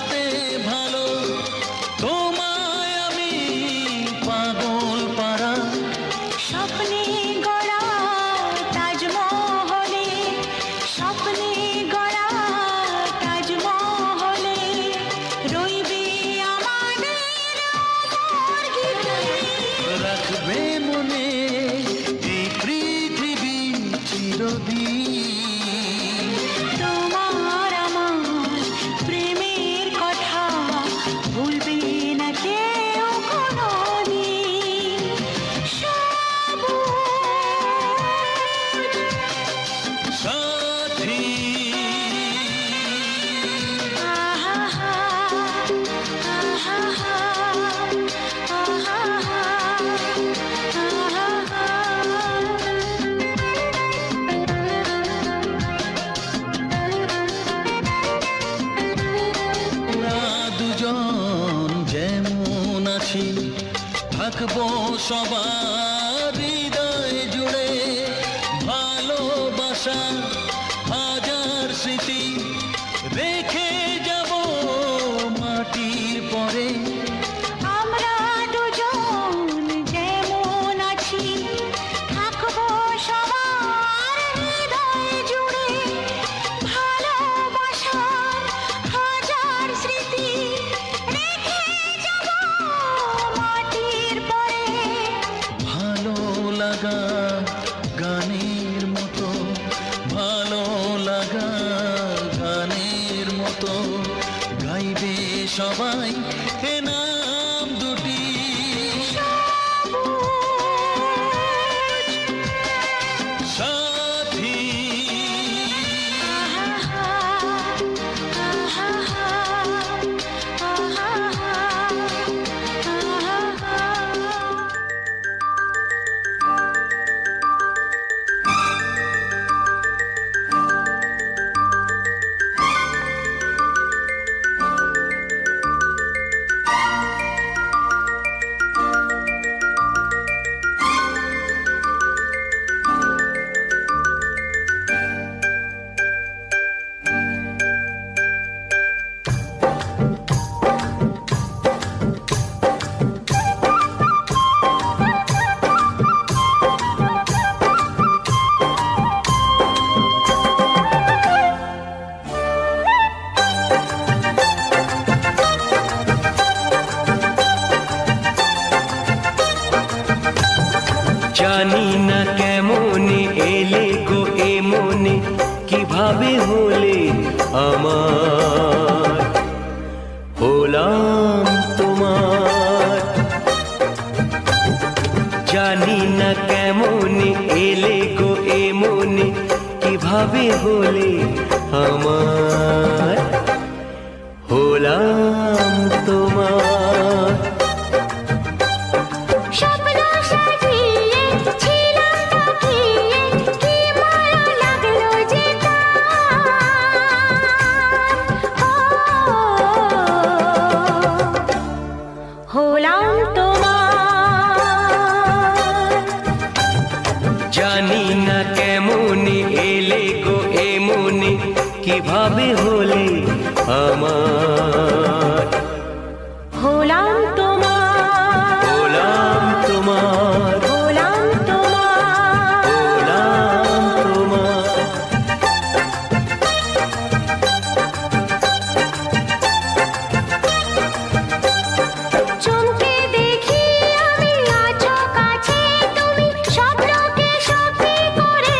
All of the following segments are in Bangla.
বাসতে ভালো তোমায় আমি পাগল পারা স্বপ্নে গড়া তাজমহলে স্বপ্নে গড়া তাজমহলে রইবে আমাদের অমর গীতি রাখবে মনে এই পৃথিবী চিরদিন তোমার আমার প্রেমের কথা ভুলবে না কেউ কোনোদিন সবুজ সাথী আহা আহা আমরা দুজন যেমন আছি থাকবো সবার হৃদয় জুড়ে ভালোবাসা হাজার স্মৃতি রেখে যাব মাটির পরে আমরা দুজন যেমন আছি থাকবো সবার হৃদয় জুড়ে ভালোবাসার হাজার স্মৃতি রেখে যাব মাটির পরে ভালো লাগা গানের মতো ভালো লাগা গানের মতো গাইবে সবাই এ নাম দুটি সাথী জানি না কেমন এলে গো এ মনে কিভাবে হলে আমার হলাম তোমার জানি না কেমন এলে গো এ মনে কিভাবে হলে আমার হলাম তোমার স্বপ্ন সাজিয়ে ছিলাম তাকিয়ে কি মায়া লাগলো যে হলাম তোমার জানি না কেমন এলে গো এ মনে কিভাবে হলে আমার হলাম তোমার হলাম তোমার হলাম তোমার হলাম তোমার চমকে দেখি আমি আছো কাছে তুমি স্বপ্নকে সত্যি করে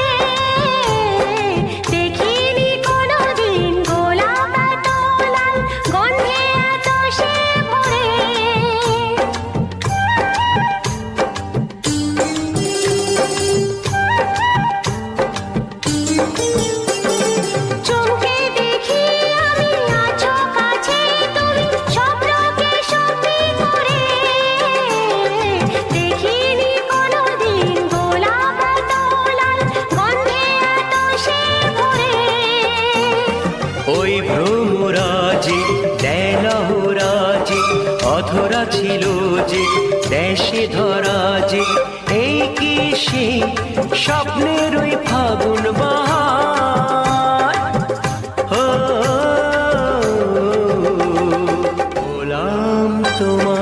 দেখিনি কোনোদিন গোলাপ এত লাল গন্ধে এত সে ভরে চমকে দেখি আমি আছো কাছে তুমি স্বপ্নকে সত্যি করে দেখিনি কোনোদিন গোলাপ এত লাল গন্ধে এত সে ভরে ওই ভ্রমরাজে দেলহরাজে অধরা ছিল যে দেশে ধরা যে এই কি সে স্বপ্নের ওই ফাগুন বাহার ও তোমার।